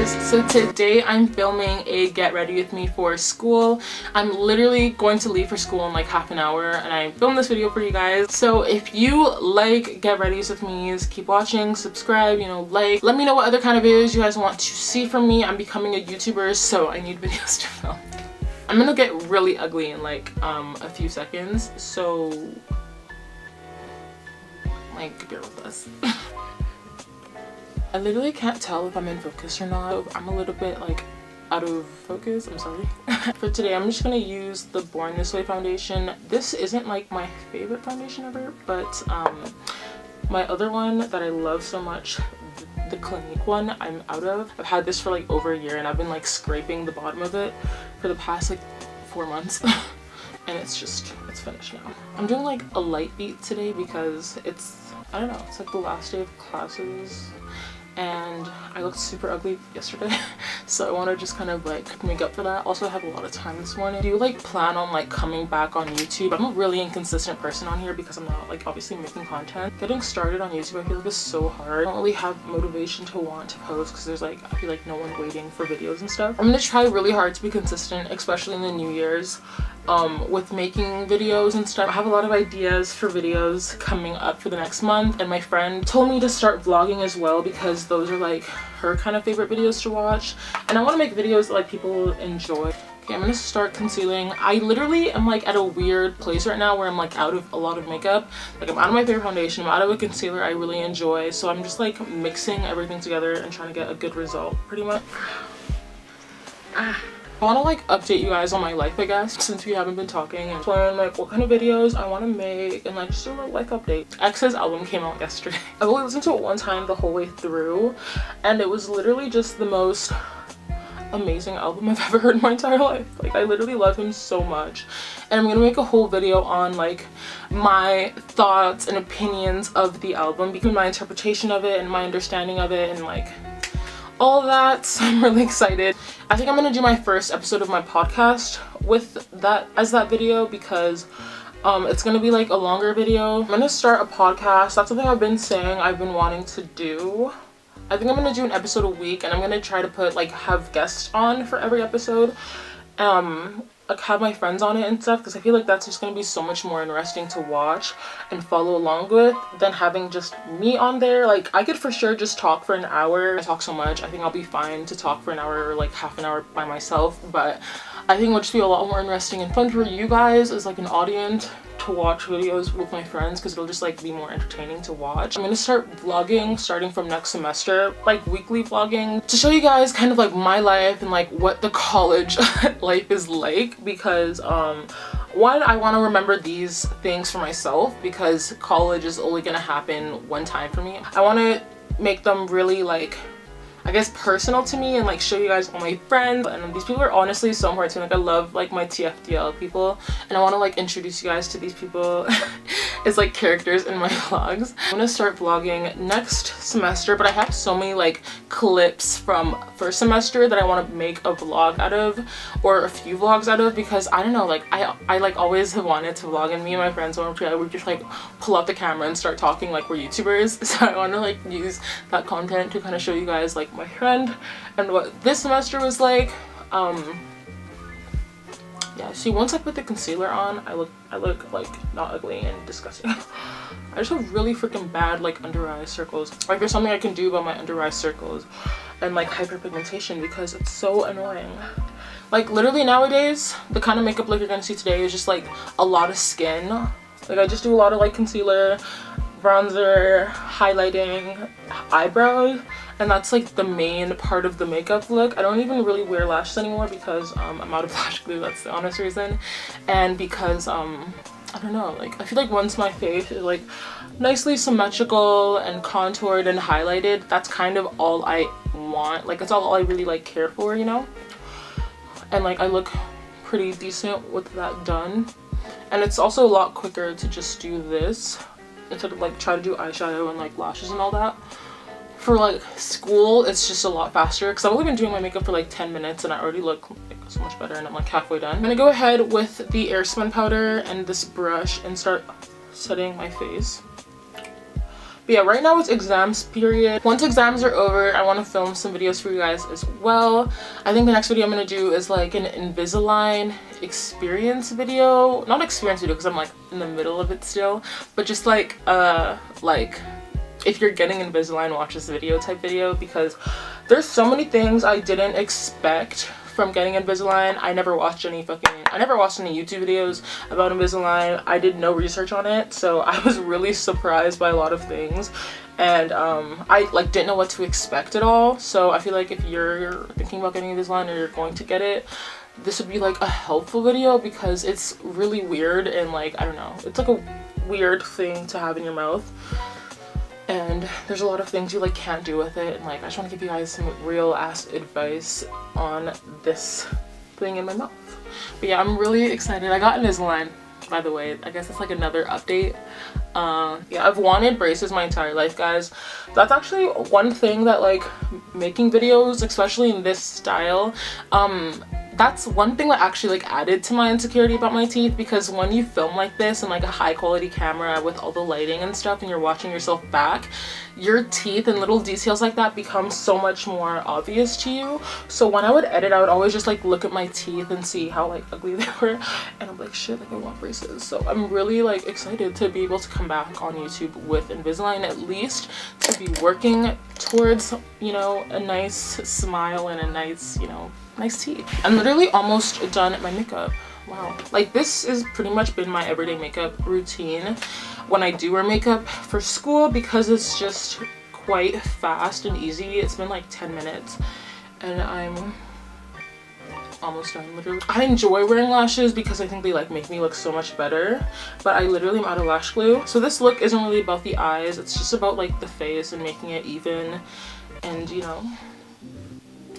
guys, so today I'm filming a get ready with me for school. I'm literally going to leave for school in like half an hour and I filmed this video for you guys. So if you like get readies with me, keep watching, subscribe, like, let me know what other kind of videos you guys want to see from me. I'm becoming a YouTuber, so I need videos to film. I'm gonna get really ugly in like a few seconds, so like bear with us. I literally can't tell if I'm in focus or not. I'm a little bit like out of focus, I'm sorry. For today I'm just gonna use the Born This Way foundation. This isn't like my favorite foundation ever, but my other one that I love so much, the Clinique one, I'm out of. I've had this for like over a year and I've been like scraping the bottom of it for the past like 4 months. And it's finished now. I'm doing like a light beat today because I don't know, it's like the last day of classes and I looked super ugly yesterday. So I want to just kind of like make up for that. Also, I have a lot of time this morning. Do you like plan on like coming back on YouTube? I'm a really inconsistent person on here because I'm not like obviously making content. Getting started on YouTube I feel like is so hard. I don't really have motivation to want to post because there's like, I feel like no one waiting for videos and stuff. I'm gonna try really hard to be consistent, especially in the New Year's. With making videos and stuff. I have a lot of ideas for videos coming up for the next month, and my friend told me to start vlogging as well because those are like her kind of favorite videos to watch, and I want to make videos that like people enjoy. Okay, I'm gonna start concealing. I literally am like at a weird place right now where I'm like out of a lot of makeup. Like I'm out of my favorite foundation, I'm out of a concealer I really enjoy, so I'm just like mixing everything together and trying to get a good result pretty much. I want to like update you guys on my life, I guess, since we haven't been talking, and plan like what kind of videos I want to make and like just a little life update. X's album came out yesterday. I've only listened to it one time the whole way through and it was literally just the most amazing album I've ever heard in my entire life. Like I literally love him so much, and I'm gonna make a whole video on like my thoughts and opinions of the album, because my interpretation of it and my understanding of it and like all of that. So I'm really excited. I think I'm gonna do my first episode of my podcast with that as that video because it's gonna be like a longer video. I'm gonna start a podcast. That's something I've been saying I've been wanting to do. I think I'm gonna do an episode a week, and I'm gonna try to put like have guests on for every episode. Like have my friends on it and stuff, because I feel like that's just gonna be so much more interesting to watch and follow along with than having just me on there. Like I could for sure just talk for an hour. I talk so much, I think I'll be fine to talk for an hour or like half an hour by myself, but I think it'll just be a lot more interesting and fun for you guys as like an audience to watch videos with my friends, because it'll just like be more entertaining to watch. I'm gonna start vlogging starting from next semester, like weekly vlogging, to show you guys kind of like my life and like what the college life is like, because one, I want to remember these things for myself because college is only gonna happen one time for me. I want to make them really like, I guess, personal to me and like show you guys all my friends, and these people are honestly so important to me. Like I love like my TFDL people, and I want to like introduce you guys to these people as like characters in my vlogs. I'm gonna start vlogging next semester, but I have so many like clips from first semester that I want to make a vlog out of, or a few vlogs out of, because I don't know, like I like always have wanted to vlog, and me and my friends would just like pull out the camera and start talking like we're YouTubers. So I want to like use that content to kind of show you guys like my friend and what this semester was like. Yeah, see, once I put the concealer on, I look like not ugly and disgusting. I just have really freaking bad like under eye circles. Like there's something I can do about my under eye circles and like hyperpigmentation, because it's so annoying. Like literally nowadays, the kind of makeup look you're gonna see today is just like a lot of skin. Like I just do a lot of like concealer, bronzer, highlighting, eyebrows, and that's like the main part of the makeup look. I don't even really wear lashes anymore because I'm out of lash glue, that's the honest reason, and because I don't know, like I feel like once my face is like nicely symmetrical and contoured and highlighted, that's kind of all I want. Like that's all I really like care for, you know? And like I look pretty decent with that done, and it's also a lot quicker to just do this instead of like try to do eyeshadow and like lashes and all that. For like school, it's just a lot faster because I've only been doing my makeup for like 10 minutes and I already look like so much better, and I'm like halfway done. I'm gonna go ahead with the Airspun powder and this brush and start setting my face. But yeah, right now it's exams period. Once exams are over, I want to film some videos for you guys as well. I think the next video I'm going to do is like an Invisalign experience video. Not experience video because I'm like in the middle of it still, but just like if you're getting Invisalign, watch this video type video, because there's so many things I didn't expect from getting Invisalign. I never watched any YouTube videos about Invisalign. I did no research on it, so I was really surprised by a lot of things, and I like didn't know what to expect at all. So I feel like if you're thinking about getting Invisalign or you're going to get it, this would be like a helpful video, because it's really weird and like, I don't know, it's like a weird thing to have in your mouth. And there's a lot of things you like can't do with it, and like I just want to give you guys some real ass advice on this thing in my mouth. But yeah, I'm really excited. I got Invisalign, by the way. I guess it's like another update. Yeah, I've wanted braces my entire life, guys. That's actually one thing that like making videos, especially in this style, that's one thing that actually like added to my insecurity about my teeth, because when you film like this in like a high quality camera with all the lighting and stuff and you're watching yourself back, your teeth and little details like that become so much more obvious to you. So when I would edit, I would always just like look at my teeth and see how like ugly they were, and I'm like, shit, like I want braces. So I'm really like excited to be able to come back on YouTube with Invisalign, at least to be working towards, you know, a nice smile and a nice, you know, nice teeth. I'm literally almost done at my makeup. Wow, like this has pretty much been my everyday makeup routine when I do wear makeup for school, because it's just quite fast and easy. It's been like 10 minutes and I'm almost done, literally. I enjoy wearing lashes because I think they like make me look so much better, but I literally am out of lash glue. So this look isn't really about the eyes, it's just about like the face and making it even and, you know,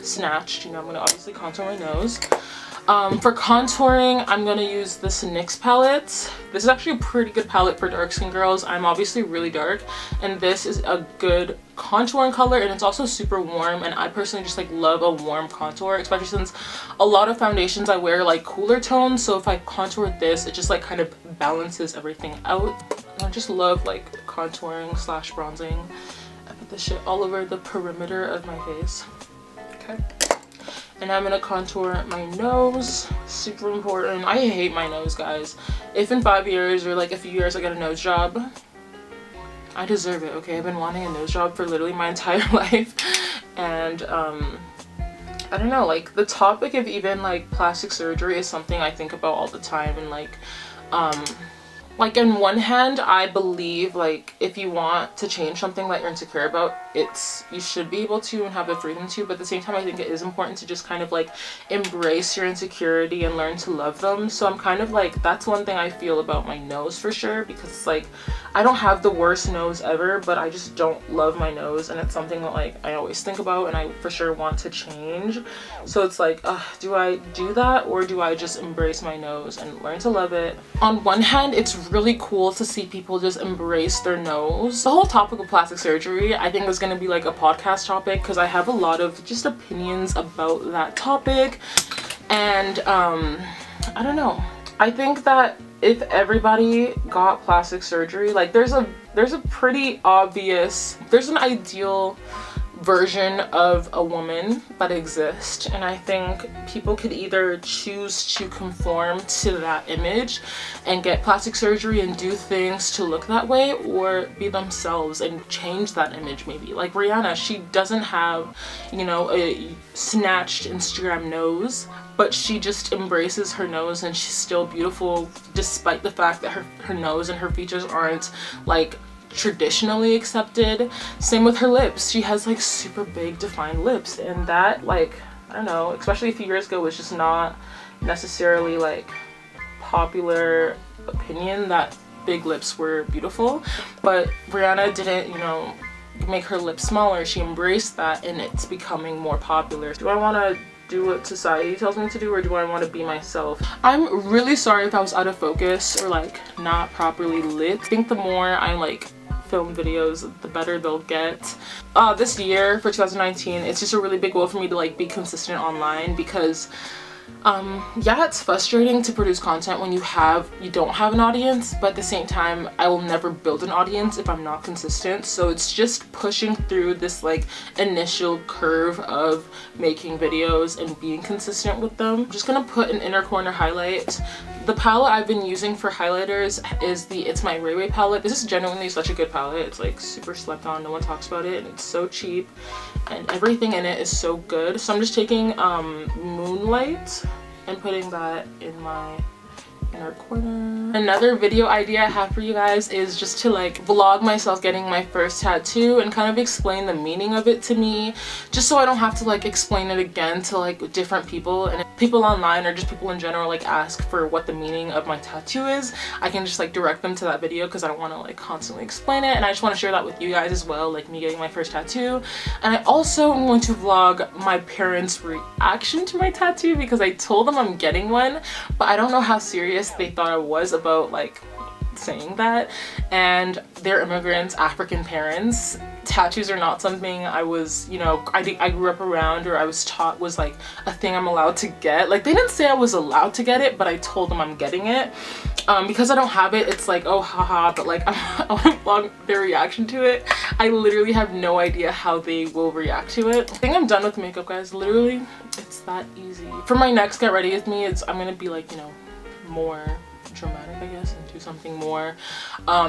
snatched. You know, I'm gonna obviously contour my nose. For contouring, I'm gonna use this NYX palette. This is actually a pretty good palette for dark skin girls. I'm obviously really dark, and this is a good contouring color, and it's also super warm, and I personally just like love a warm contour, especially since a lot of foundations I wear like cooler tones, so if I contour with this, it just like kind of balances everything out. And I just love like contouring slash bronzing. I put this shit all over the perimeter of my face. Okay. And I'm gonna contour my nose. Super important. I hate my nose, guys. If in 5 years or like a few years I get a nose job, I deserve it, okay? I've been wanting a nose job for literally my entire life. And I don't know, like the topic of even like plastic surgery is something I think about all the time, and like on one hand, I believe like if you want to change something that you're insecure about, you should be able to and have the freedom to, but at the same time I think it is important to just kind of like embrace your insecurity and learn to love them. So I'm kind of like, that's one thing I feel about my nose for sure, because it's like I don't have the worst nose ever, but I just don't love my nose, and it's something that like I always think about and I for sure want to change. So it's like, do I do that, or do I just embrace my nose and learn to love it? On one hand, it's really cool to see people just embrace their nose. The whole topic of plastic surgery I think is going to be like a podcast topic, because I have a lot of just opinions about that topic, and I don't know. I think that if everybody got plastic surgery, like there's an ideal version of a woman that exists, and I think people could either choose to conform to that image and get plastic surgery and do things to look that way, or be themselves and change that image. Maybe like Rihanna, she doesn't have, you know, a snatched Instagram nose, but she just embraces her nose and she's still beautiful despite the fact that her nose and her features aren't like traditionally accepted. Same with her lips. She has like super big defined lips, and that, like, I don't know, especially a few years ago, was just not necessarily like popular opinion that big lips were beautiful. But Rihanna didn't, you know, make her lips smaller. She embraced that, and it's becoming more popular. Do I want to do what society tells me to do, or do I want to be myself? I'm really sorry if I was out of focus or like not properly lit. I think the more I like film videos, the better they'll get. This year for 2019, it's just a really big goal for me to like be consistent online, because Yeah, it's frustrating to produce content when you don't have an audience, but at the same time I will never build an audience if I'm not consistent. So it's just pushing through this like initial curve of making videos and being consistent with them. I'm just gonna put an inner corner highlight. The palette I've been using for highlighters is It's My Ray Ray palette. This is genuinely such a good palette. It's like super slept on, no one talks about it, and it's so cheap and everything in it is so good. So I'm just taking Moonlight and putting that in my inner corner. Another video idea I have for you guys is just to like vlog myself getting my first tattoo and kind of explain the meaning of it to me, just so I don't have to like explain it again to like different people, and if people online or just people in general like ask for what the meaning of my tattoo is, I can just like direct them to that video because I don't want to like constantly explain it, and I just want to share that with you guys as well, like me getting my first tattoo. And I also am going to vlog my parents' reaction to my tattoo because I told them I'm getting one, but I don't know how serious they thought I was about like saying that, and they're immigrants, African parents. Tattoos are not something I was, you know, I grew up around or I was taught was like a thing I'm allowed to get. Like they didn't say I was allowed to get it, but I told them I'm getting it. Because I don't have it, it's like, oh haha, but like I want to vlog their reaction to it. I literally have no idea how they will react to it. I think I'm done with makeup, guys. Literally, it's that easy. For my next Get Ready With Me, I'm gonna be like, you know, more dramatic, I guess, and do something more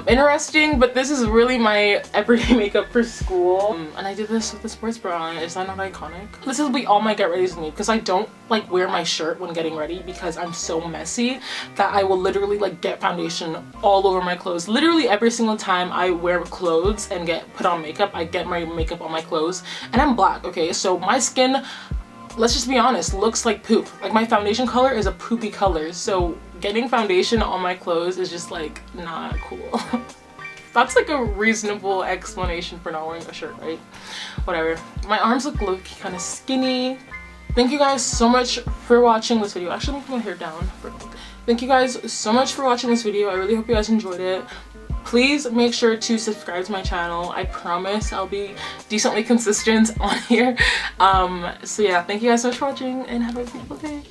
interesting, but this is really my everyday makeup for school. And I did this with the sports bra on. Is that not iconic? This will be all my Get Ready's with me because I don't like wear my shirt when getting ready because I'm so messy that I will literally like get foundation all over my clothes. Literally every single time I wear clothes and put on makeup, I get my makeup on my clothes, and I'm black, okay? So my skin, let's just be honest, looks like poop. Like my foundation color is a poopy color, so getting foundation on my clothes is just like not cool. That's like a reasonable explanation for not wearing a shirt, right? Whatever. My arms look low-key kind of skinny. Thank you guys so much for watching this video. Actually, I'm gonna put my hair down. Thank you guys so much for watching this video. I really hope you guys enjoyed it. Please make sure to subscribe to my channel. I promise I'll be decently consistent on here. So yeah, thank you guys so much for watching and have a beautiful day.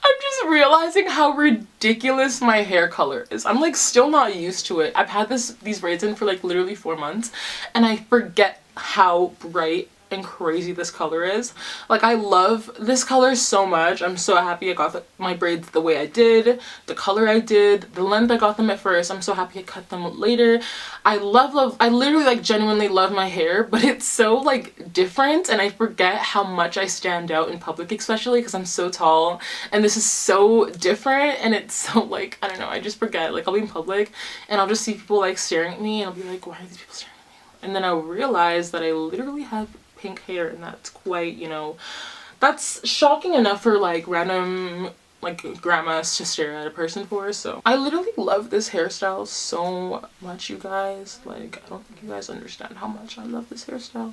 I'm just realizing how ridiculous my hair color is. I'm like still not used to it. I've had these braids in for like literally 4 months and I forget how bright and crazy this color is. Like I love this color so much. I'm so happy I got my braids the way I did, the color I did, the length I got them at first. I'm so happy I cut them later. I literally like genuinely love my hair, but it's so like different and I forget how much I stand out in public, especially because I'm so tall and this is so different and it's so like, I don't know, I just forget. Like I'll be in public and I'll just see people like staring at me and I'll be like, why are these people staring at me? And then I'll realize that I literally have pink hair, and that's quite, you know, that's shocking enough for like random like grandmas to stare at a person for. So I literally love this hairstyle so much, you guys. Like I don't think you guys understand how much I love this hairstyle.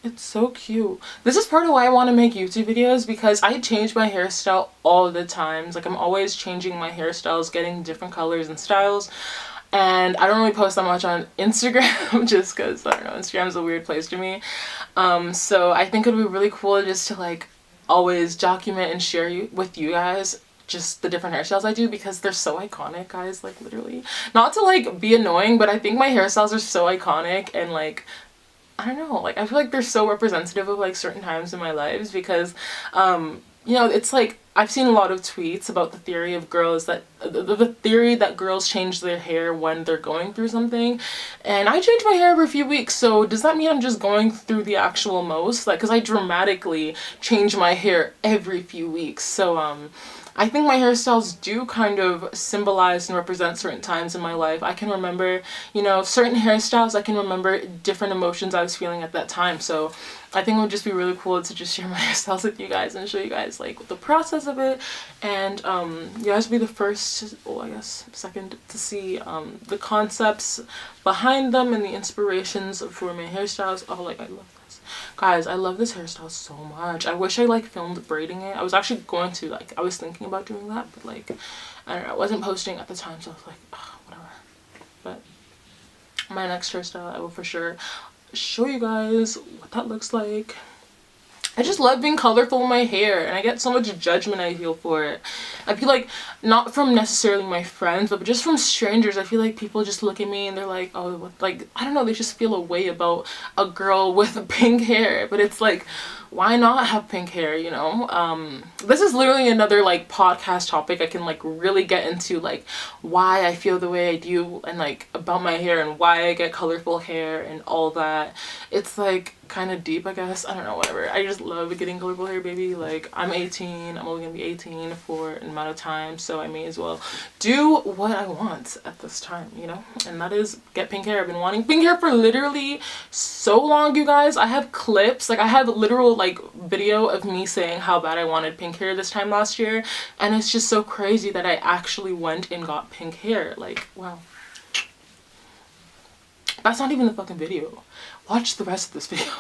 It's so cute. This is part of why I want to make YouTube videos, because I change my hairstyle all the times. Like I'm always changing my hairstyles, getting different colors and styles. And I don't really post that much on Instagram just because, I don't know, Instagram's a weird place to me. So I think it would be really cool just to like always document and share with you guys just the different hairstyles I do, because they're so iconic, guys. Like literally, not to like be annoying, but I think my hairstyles are so iconic, and like I don't know, like I feel like they're so representative of like certain times in my lives, because you know, it's like I've seen a lot of tweets about the theory of girls that the theory that girls change their hair when they're going through something, and I change my hair every few weeks. So does that mean I'm just going through the actual most? Like, because I dramatically change my hair every few weeks. So I think my hairstyles do kind of symbolize and represent certain times in my life. I can remember, you know, certain hairstyles, I can remember different emotions I was feeling at that time. So I think it would just be really cool to just share my hairstyles with you guys and show you guys like the process of it. And you guys will be the first, well, I guess second, to see the concepts behind them and the inspirations for my hairstyles. Oh, like I love this. Guys, I love this hairstyle so much. I wish I like filmed braiding it. I was actually going to, like, I was thinking about doing that, but like, I don't know, I wasn't posting at the time, so I was like, oh, whatever. But my next hairstyle I will for sure show you guys what that looks like. I just love being colorful in my hair, and I get so much judgment, I feel, for it. I feel like, not from necessarily my friends, but just from strangers. I feel like people just look at me and they're like, oh, what, like, I don't know, they just feel a way about a girl with pink hair. But it's like, why not have pink hair, you know? This is literally another like podcast topic I can like really get into, like why I feel the way I do, and like about my hair and why I get colorful hair and all that. It's like kind of deep, I guess. I don't know, whatever. I just love getting colorful hair, baby. Like, I'm 18. I'm only gonna be 18 for an amount of time, so I may as well do what I want at this time, you know? And that is get pink hair. I've been wanting pink hair for literally so long, you guys. I have clips, like I have literal like video of me saying how bad I wanted pink hair this time last year, and it's just so crazy that I actually went and got pink hair. Like, wow. That's not even the fucking video. Watch the rest of this video.